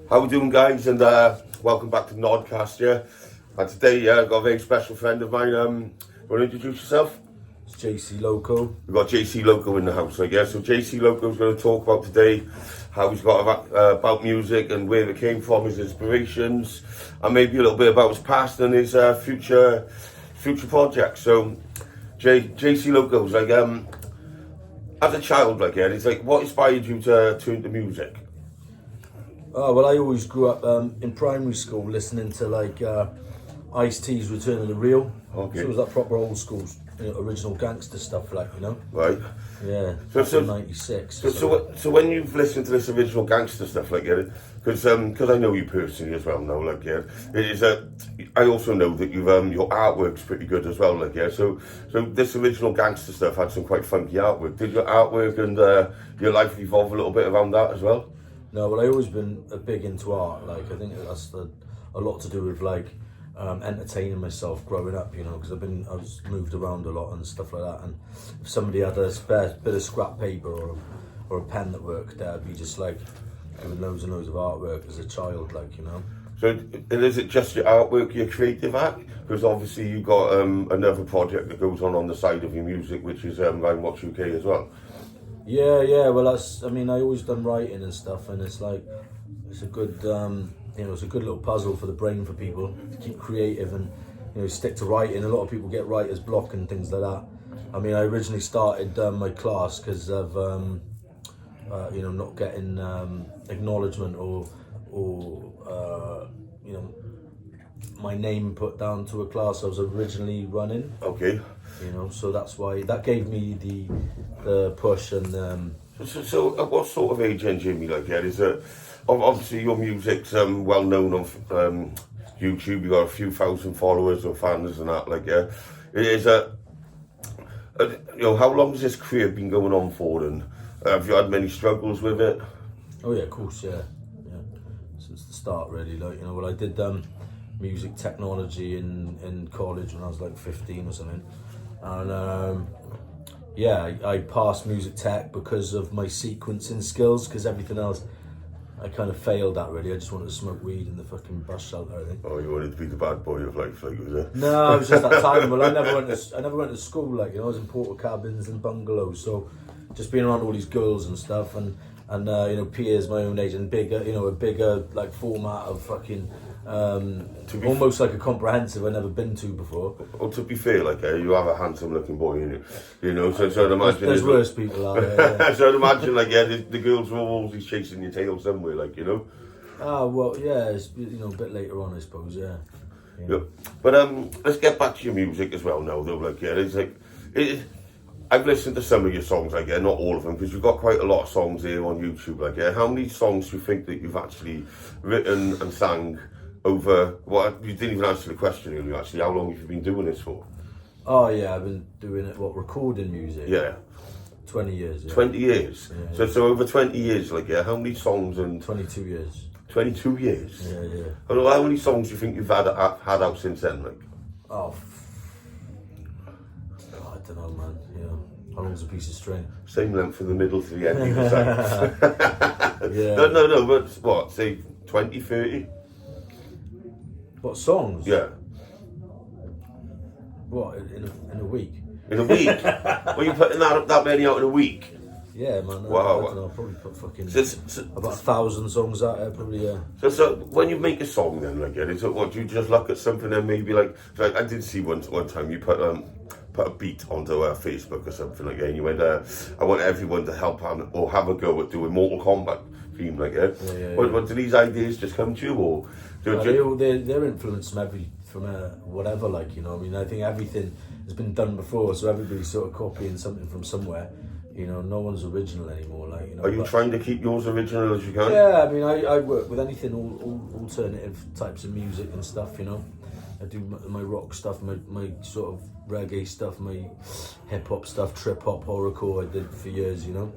How we doing, guys? And welcome back to Nodcast. Yeah, and today I've got a very special friend of mine. Want to introduce yourself? It's JC Lowko. We've got JC Lowko in the house, I guess. So JC Lowko is going to talk about today how he's got about music and where it came from, his inspirations, and maybe a little bit about his past and his future projects. So JC Lowko's like as a child, like it's like what inspired you to turn to music? Oh, well, I always grew up in primary school listening to like Ice-T's Return of the Real. Okay. So it was that proper old school, original gangster stuff, like, Right. Yeah. So 96. So when you've listened to this original gangster stuff, like because I know you personally as well now, like it is I also know that you've your artwork's pretty good as well, like So this original gangster stuff had some quite funky artwork. Did your artwork and your life evolve a little bit around that as well? No, well, I always been big into art. Like, I think that's a lot to do with like entertaining myself growing up, because I was moved around a lot and stuff like that. And if somebody had a spare bit of scrap paper or a pen that worked, I'd be just like doing loads and loads of artwork as a child, like. So, and is it just your artwork, your creative act? Because obviously you've got another project that goes on the side of your music, which is Rhyme Watch UK as well. Yeah. Well, I always done writing and stuff, and it's like it's a good, it's a good little puzzle for the brain for people to keep creative and stick to writing. A lot of people get writer's block and things like that. I mean, I originally started my class because of not getting acknowledgement or my name put down to a class I was originally running. Okay. So that's why that gave me the push and. So at what sort of age then, Jimmy? Like, is it obviously your music's well known on YouTube. You got a few thousand followers or fans and that. Like, is how long has this career been going on for? And have you had many struggles with it? Oh yeah, of course, yeah. Since the start, really. Like, I did music technology in college when I was like 15 or something, and I passed music tech because of my sequencing skills, because everything else I kind of failed at, really. I just wanted to smoke weed in the fucking bus shelter, I think. Oh, you wanted to be the bad boy of life, like, was it? No, it was just that time. Well, I never went to school, like, I was in porter cabins and bungalows, so just being around all these girls and stuff, and peers my own age, and bigger, a bigger like format of fucking almost like a comprehensive I've never been to before. Well, to be fair, like you have a handsome looking boy in you, so I'd imagine there's worse people out there. Yeah. So I'd imagine like the girls were always chasing your tail somewhere, like. Ah, well, yeah, it's a bit later on, I suppose, yeah. But let's get back to your music as well now, though. Like, it's like I've listened to some of your songs, like, not all of them, because you've got quite a lot of songs here on YouTube. Like, how many songs do you think that you've actually written and sang over? Well, you didn't even answer the question earlier, actually. How long have you been doing this for? Oh, yeah, I've been doing it, recording music? Yeah. 20 years. Yeah. 20 years? Yeah. So over 20 years, like, how many songs and... 22 years. 22 years? Yeah. How many songs do you think you've had out since then, like? I don't know, man. How long's a piece of string? Same length from the middle to the end, either side. Yeah. No, but what, say 20, 30? What, songs? Yeah. What, in a week? In a week? Were you putting that many out in a week? Yeah, man. Wow. I don't know, I'll probably put fucking about 1,000 songs out there, probably, yeah. So when you make a song then, like, is it what, do you just look at something and maybe like I did see one time you put a beat onto Facebook or something like that, and you went, I want everyone to help on or have a go at doing Mortal Kombat theme, like that. Yeah. What do these ideas just come to you, or they're influenced from whatever, like, I think everything has been done before, so everybody's sort of copying something from somewhere. No one's original anymore, like. Are you trying to keep yours original as you can? Yeah, I mean, I work with anything, all alternative types of music and stuff. I do my rock stuff, my sort of reggae stuff, my hip hop stuff, trip hop, horrorcore. I did for years, and.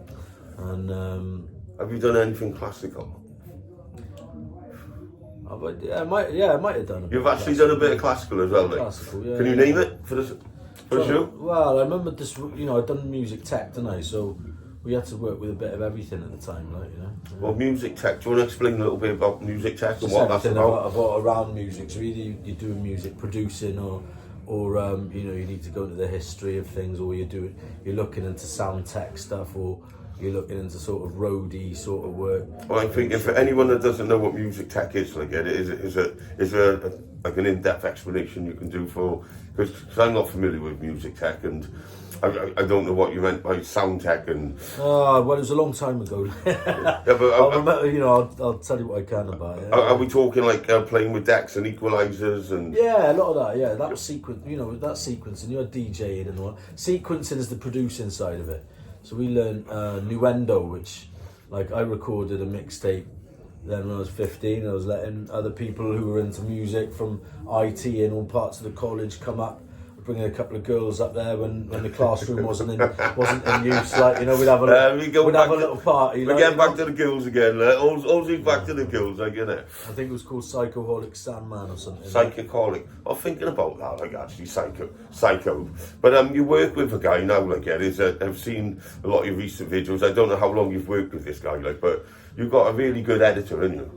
Have you done anything classical? I might have done. You've actually done a bit of classical as well, like. Classical, yeah. Can you name it for the show? Well, I remember this. I'd done music tech, didn't I? So we had to work with a bit of everything at the time, like, you know. Well, music tech. Do you want to explain a little bit about music tech and Just what that's everything about? around music. So either you're doing music producing, or you know, you need to go into the history of things, or you're looking into sound tech stuff, or you're looking into sort of roadie sort of work. Well, I'm thinking for anyone that doesn't know what music tech is, like, is there like an in-depth explanation you can do for, because I'm not familiar with music tech, and I don't know what you meant by sound tech and. Well, it was a long time ago. Yeah, but I'll remember, you know, I'll tell you what I can about it. Are we talking like playing with decks and equalizers and? Yeah, a lot of that. Yeah, that was sequence. You know, that sequencing. You had DJing and all. Sequencing is the producing side of it. So we learned Nuendo, which, like, I recorded a mixtape then when I was 15. I was letting other people who were into music from IT and all parts of the college come up, bringing a couple of girls up there when the classroom wasn't in use. Like, you know, we'd have a little party. We're like, getting back to the girls again. Always back to the girls, like, you know. I think it was called Psychoholic Sandman or something. Psychoholic. I'm thinking about that, like, actually, psycho. But you work with a guy now, like, I've seen a lot of your recent videos. I don't know how long you've worked with this guy, like, but you've got a really good editor, haven't you?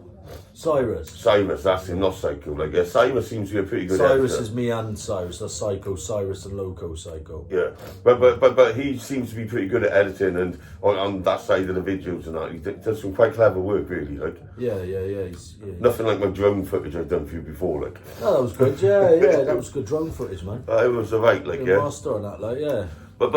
Cyrus, that's him, not Psycho. Like, Cyrus seems to be a pretty good Cyrus editor. is me and Cyrus. That's Psycho, Cyrus and Lowko, Psycho. Yeah, but he seems to be pretty good at editing and on that side of the videos and that. He does some quite clever work, really. Like. Yeah. Nothing like my drone footage I've done for you before, like. No, that was good. Yeah, that was good drone footage, man. It was alright, like, yeah. Master on that, like, yeah. But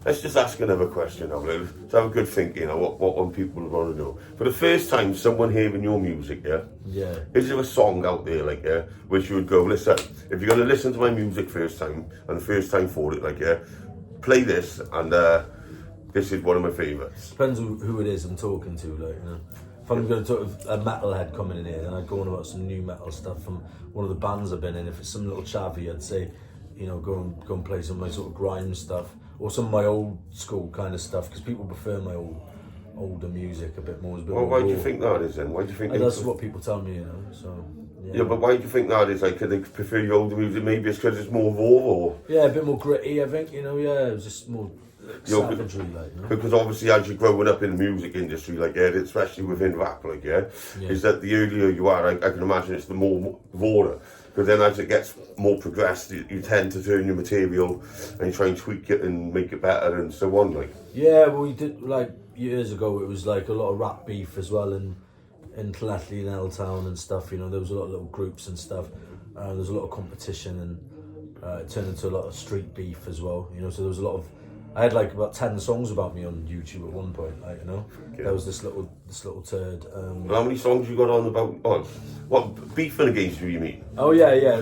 let's just ask another question now. Let's have a good think, you know, what one people want to know. For the first time, someone hearing your music, Yeah. is there a song out there, like, which you would go, listen, if you're going to listen to my music first time, and the first time for it, like, play this, and this is one of my favourites. Depends who it is I'm talking to, like, you know. If I'm going to talk to a metalhead coming in here, then I'd go on about some new metal stuff from one of the bands I've been in. If it's some little chavvy, I'd say, you know, go and play some of my sort of grime stuff, or some of my old school kind of stuff, because people prefer my older music a bit more. Well, why do you think that is then? Why do you think that's what people tell me, you know, so. Yeah, but why do you think that is? Like, could they prefer your older music? Maybe it's because it's more raw, or? Yeah, a bit more gritty, I think, you know, yeah, it was just more savagery, like, you know? Because obviously as you're growing up in the music industry, like, especially within rap, like, is that the earlier you are, I can imagine it's the more rawer. Because then as it gets more progressed, you tend to turn your material and you try and tweak it and make it better and so on, like. Yeah, well, we did, like, years ago, it was like a lot of rap beef as well, in Llanelli and L-Town and stuff, you know, there was a lot of little groups and stuff, there was a lot of competition, and it turned into a lot of street beef as well, you know, so there was a lot of, I had like about 10 songs about me on YouTube at one point, like, you know. Okay. There was this little turd. How many songs you got on about? What, beefing against you mean? Oh yeah.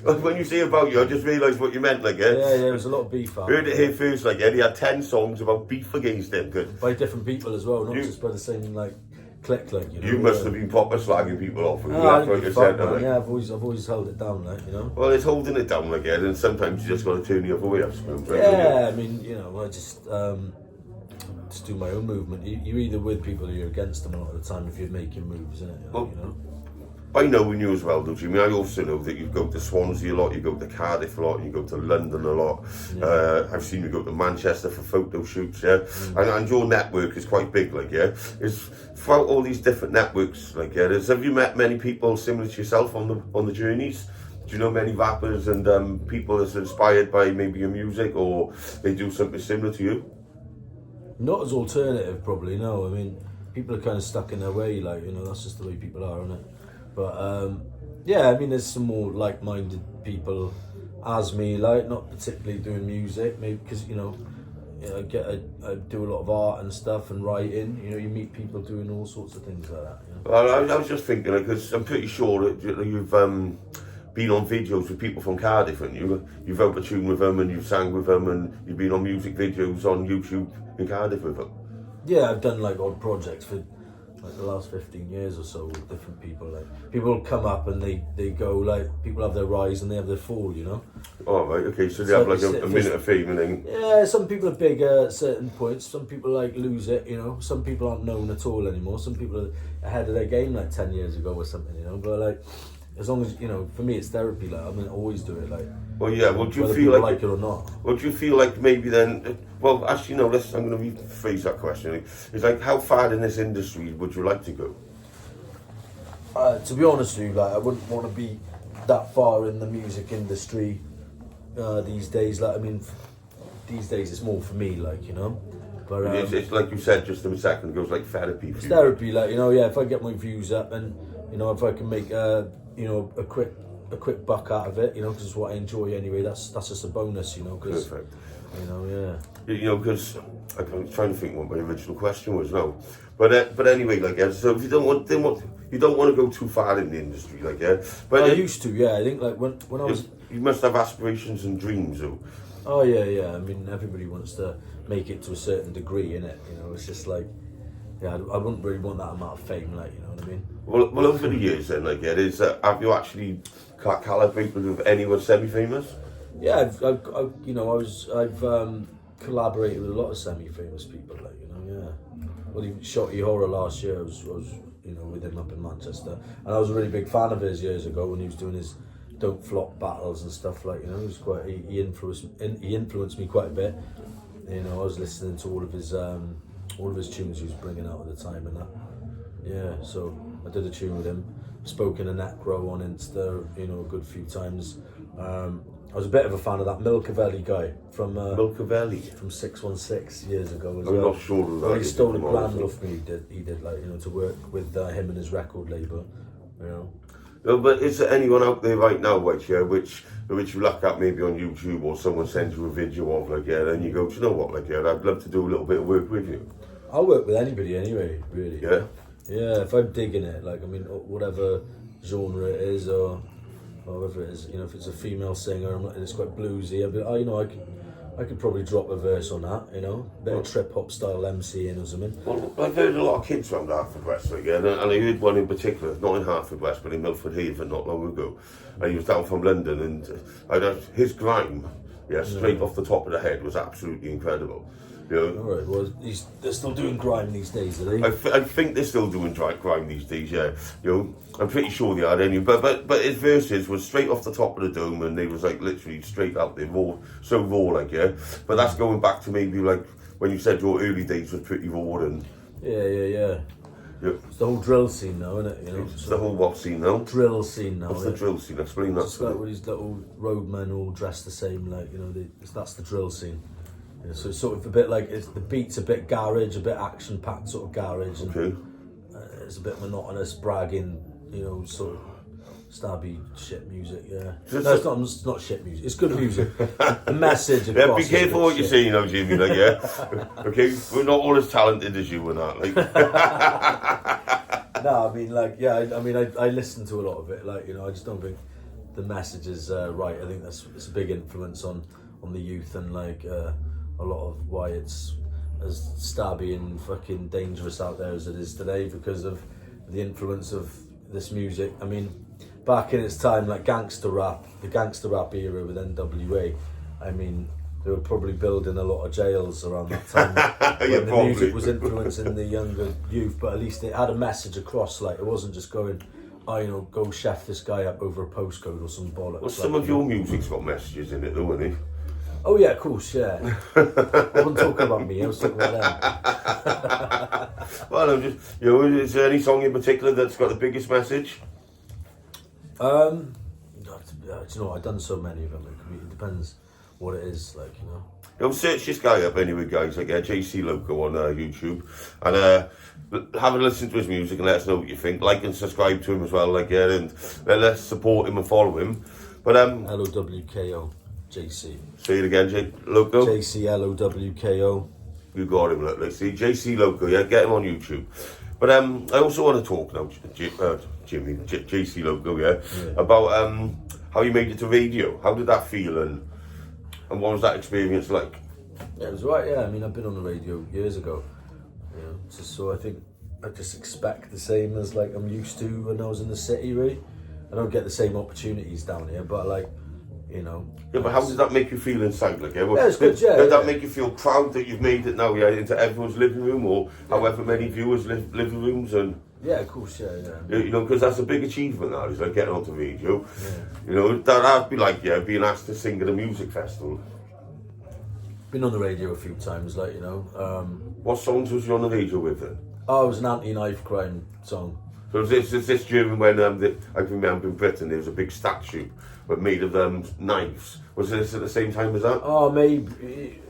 When you say about you, I just realised what you meant, like, yeah. There was a lot of beef. Heard it here first, like, he had 10 songs about beef against him. Good. By different people as well, not just by the same like click, like, you know. You must have been proper slagging people off. Yeah, I've always held it down, like, you know. Well, it's holding it down, like, and sometimes you just got to turn the other way, I suppose. Yeah, I mean, you know, I just do my own movement. You're either with people or you're against them a lot of the time if you're making moves, isn't it? Well, you know. I know you as well, don't you? I mean, I also know that you go to Swansea a lot, you go to Cardiff a lot, and you go to London a lot. Yeah. I've seen you go to Manchester for photo shoots, yeah? And your network is quite big, like, yeah? Is throughout all these different networks, like, yeah? Have you met many people similar to yourself on the journeys? Do you know many rappers and people that's inspired by maybe your music, or they do something similar to you? Not as alternative, probably, no. I mean, people are kind of stuck in their way, like, you know, that's just the way people are, isn't it? But yeah, I mean, there's some more like-minded people as me, like, not particularly doing music, maybe because, you know, I do a lot of art and stuff and writing. You know, you meet people doing all sorts of things like that. You know? Well, I was just thinking, because I'm pretty sure that you've been on videos with people from Cardiff, and you've wrote a tune with them, and you've sang with them, and you've been on music videos on YouTube in Cardiff with them. Yeah, I've done like odd projects for like the last 15 years or so with different people. Like, people come up and they go, like, people have their rise and they have their fall, you know. Oh, right, okay, so they have like a minute of fame and then. Yeah, some people are big at certain points, some people like lose it, you know. Some people aren't known at all anymore, some people are ahead of their game like 10 years ago or something, you know. But like, as long as, you know, for me it's therapy. Like, I mean, I always do it. Like, Well, yeah. Would you whether feel people like it or not? Would you feel like maybe then? Well, actually, no. I'm going to rephrase that question. It's like, how far in this industry would you like to go? To be honest with you, like, I wouldn't want to be that far in the music industry these days. Like, I mean, these days it's more for me, like, you know. But It's like you said just a second ago. It's like therapy. It's therapy, like, you know. Yeah, if I get my views up, and you know, if I can make you know, a quick buck out of it, you know, because it's what I enjoy anyway. That's just a bonus, you know. Cause, Perfect. you know, yeah. You know, because I'm trying to think what my original question was now, but anyway, like, yeah, so if you don't want to go too far in the industry, like, yeah. But I used to, yeah. I think like when I was. You must have aspirations and dreams, though. Oh yeah. I mean, everybody wants to make it to a certain degree, innit? You know, it's just like, yeah, I wouldn't really want that amount of fame, like, you know what I mean? Well, over the years, then, like, yeah, have you actually collaborated with anyone semi-famous? Yeah, I've you know, I've collaborated with a lot of semi-famous people, like, you know, yeah. Well, even Shotty Horror last year, I was you know, with him up in Manchester, and I was a really big fan of his years ago when he was doing his Don't Flop battles and stuff, like, you know. He was quite, he influenced me quite a bit. You know, I was listening to all of his tunes he was bringing out at the time and that. Yeah, so I did a tune with him. Spoken to Necro on Insta, you know, a good few times. I was a bit of a fan of that Milcavelli guy from Milcavelli from 616 years ago as I'm well. not sure of that. Well, he stole a grand off me. He did like, you know, to work with him and his record label, you know. No, but is there anyone out there right now, which you look at maybe on YouTube, or someone sends you a video of, like, yeah, and you go, do you know what, like, yeah, I'd love to do a little bit of work with you. I'll work with anybody anyway, really. Yeah. Yeah, if I'm digging it, like, I mean, whatever genre it is, or whatever it is, you know, if it's a female singer and it's quite bluesy, I'd be, you know, I could probably drop a verse on that, you know, bit of trip hop style MCing or something. Well, I've heard a lot of kids around Haverfordwest, like, yeah, and I heard one in particular, not in Haverfordwest, but in Milford Haven not long ago. And he was down from London, and his grime, yeah, straight off the top of the head, was absolutely incredible. You know? All right, well, they're still doing grime these days, are they? I think they're still doing grime these days, yeah. You know, I'm pretty sure they are anyway. But his verses was straight off the top of the dome, and they was like literally straight out there, raw, so raw, like, yeah. But that's going back to maybe like when you said your early days was pretty raw and. Yeah. It's the whole drill scene now, isn't it? You know, it's the whole what scene now? Drill scene now. What's the drill scene? Explain that. It's like with these little roadmen all dressed the same, like, you know, that's the drill scene. Yeah, so it's sort of a bit like, the beat's a bit garage, a bit action-packed sort of garage, and okay. It's a bit monotonous, bragging, you know, sort of stabby shit music. Yeah, no, it's not shit music. It's good music. The message. Yeah, be careful what you say, you know, Jimmy. Like, yeah, okay, we're not all as talented as you and that. Like, no, I mean, like, yeah, I listen to a lot of it. Like, you know, I just don't think the message is right. I think it's a big influence on the youth, and like a lot of why it's as stabby and fucking dangerous out there as it is today, because of the influence of this music. I mean, back in its time, like the gangster rap era with NWA, I mean, they were probably building a lot of jails around that time when the music was influencing the younger youth, but at least it had a message across. Like, it wasn't just going, oh, you know, go chef this guy up over a postcode or some bollocks. Well, some of your music's got messages in it, though, isn't it? Oh yeah, of course, yeah. I wasn't talking about me, I was talking about them. Well, I'm just, you know, is there any song in particular that's got the biggest message? Do you know, I've done so many of them. It depends what it is, like, you know. You know, search this guy up anyway, guys, like JC Lowko on YouTube, and have a listen to his music and let us know what you think. Like and subscribe to him as well, like, yeah, and let's support him and follow him. But LOWKO. JC. Say it again, Lowko? JC LOWKO. You got him, let's see. JC Lowko, yeah, get him on YouTube. But I also want to talk now, Jimmy, JC Lowko, yeah, about how you made it to radio. How did that feel, and what was that experience like? Yeah, it was right, yeah. I mean, I've been on the radio years ago, you know, so I think I just expect the same as, like, I'm used to when I was in the city, really. I don't get the same opportunities down here, but, like, you know. Yeah, but how does that make you feel inside? Like, yeah, it's good, yeah. Did that make you feel proud that you've made it now, yeah, into everyone's living room, or however many viewers' living rooms? And Yeah, of course, yeah. You know, because that's a big achievement now, is like getting onto radio. Yeah. You know, that'd be like, yeah, being asked to sing at a music festival. Been on the radio a few times, like, you know. What songs was you on the radio with then? Oh, it was an anti-knife crime song. So is this during when, I remember in Britain, there was a big statue but made of knives. Was this at the same time as that? Oh, maybe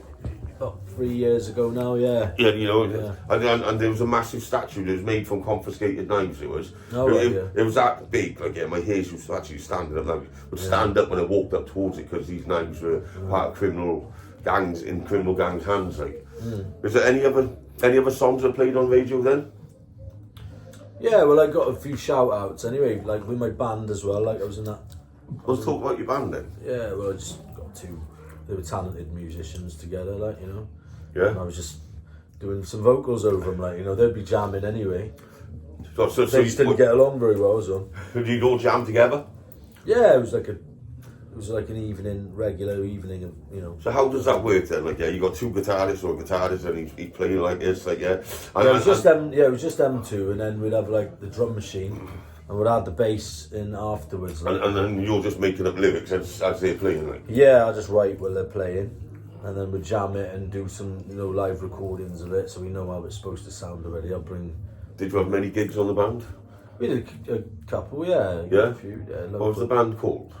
about 3 years ago now, yeah. Yeah, you know, Yeah. and there was a massive statue that was made from confiscated knives, it was. Oh, right, yeah. It was that big, like, yeah, my hairs was actually standing up, like, would stand up when I walked up towards it, because these knives were part of criminal gangs' hands, like. Is there any other songs that played on radio then? Yeah, well, I got a few shout-outs anyway, like with my band as well, like I was in that. Let's talk about your band then. Yeah, well, I just got they were talented musicians together, like, you know. Yeah. And I was just doing some vocals over them, like, you know, they'd be jamming anyway. So They just didn't get along very well, so. Did you all jam together? Yeah, it was like an regular evening of, you know. So how does that work then? Like, yeah, you got two guitarists or guitarists and he's playing like this, like, yeah. Yeah, it was just them. Yeah, it was just them two, and then we'd have like the drum machine, and we'd add the bass in afterwards. Like, and then you're just making up lyrics as they're playing, like. yeah, I just write while they're playing, and then we jam it and do some, you know, live recordings of it, so we know how it's supposed to sound already. I'll bring. Did you have many gigs on the band? We did a couple, yeah. Yeah? A few, yeah. What was the band called?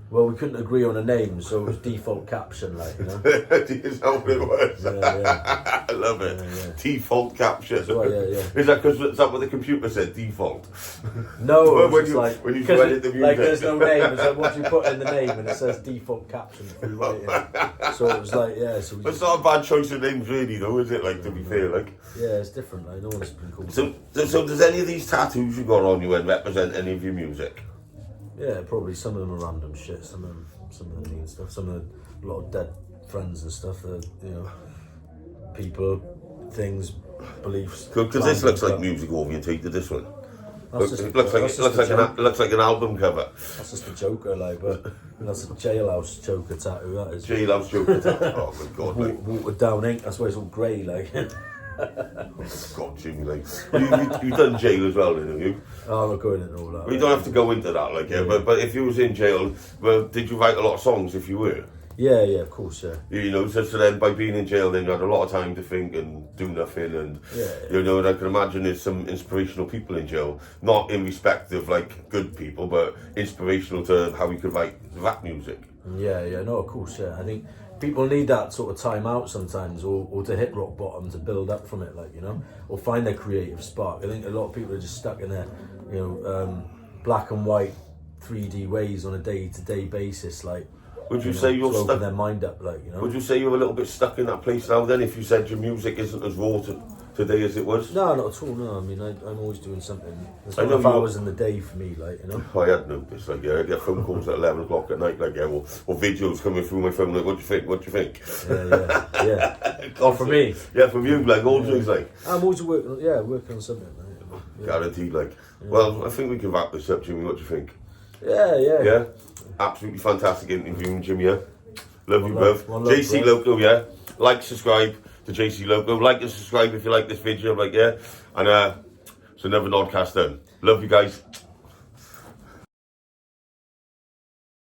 Well, we couldn't agree on a name, so it was default caption, like, you know. Do you know what it was? Yeah. I love it. Yeah. Default capture. Right, yeah. Is that what the computer said? Default. No, it was when just you, like when you because edit the music. like there's no name. It's like what you put in the name, and it says default caption if you write it. So it was like, yeah. So we It's not a bad choice of names, really, though, is it? Like, to be fair, like. yeah, it's different. Like, no one's been called. So does any of these tattoos you got on you and represent any of your music? Yeah, probably some of them are random shit. Some of them mean stuff. Some of a lot of dead friends and stuff. That, you know, people, things, beliefs. Because this looks like music orientated. This one. It looks like an album cover. That's just a Joker, like, but that's a jailhouse Joker tattoo. That is. Jailhouse Joker tattoo. Oh my god, like. Watered down ink. That's why it's all grey, like. God, Jimmy, like you've done jail as well, haven't you? Oh, I'm not going into all that. We don't have to go into that, like, yeah. But if you was in jail, well, did you write a lot of songs? If you were, yeah, of course, yeah. you know, so then by being in jail, then you had a lot of time to think and do nothing, and you know, and I can imagine there's some inspirational people in jail, not in respect of like good people, but inspirational to how we could write rap music. Yeah, no, of course, yeah. I think people need that sort of time out sometimes, or to hit rock bottom to build up from it, like, you know, or find their creative spark. I think a lot of people are just stuck in their, you know, black and white 3D ways on a day-to-day basis, like. Would you say you're stuck? Their mind up, like, you know. Would you say you're a little bit stuck in that place now? Then, if you said your music isn't as raw today as it was? No, not at all. No, I mean, I'm always doing something. There's I know 5 hours in the day for me, like, you know. I had noticed, like, yeah, I get phone calls at 11 o'clock at night, like, yeah, or videos coming through my phone, like, what do you think? Yeah. For me. Yeah, from you, like, all things, like. I'm always working on something, like. Yeah. Guaranteed, like. Yeah. Well, I think we can wrap this up, Jimmy. What do you think? Yeah. Yeah? Absolutely fantastic interview, Jimmy, yeah? Love you both. JC Lowko, yeah? Like, subscribe to JC Lowko. Like and subscribe if you like this video, like, yeah? And it's another nodcast done. Love you guys.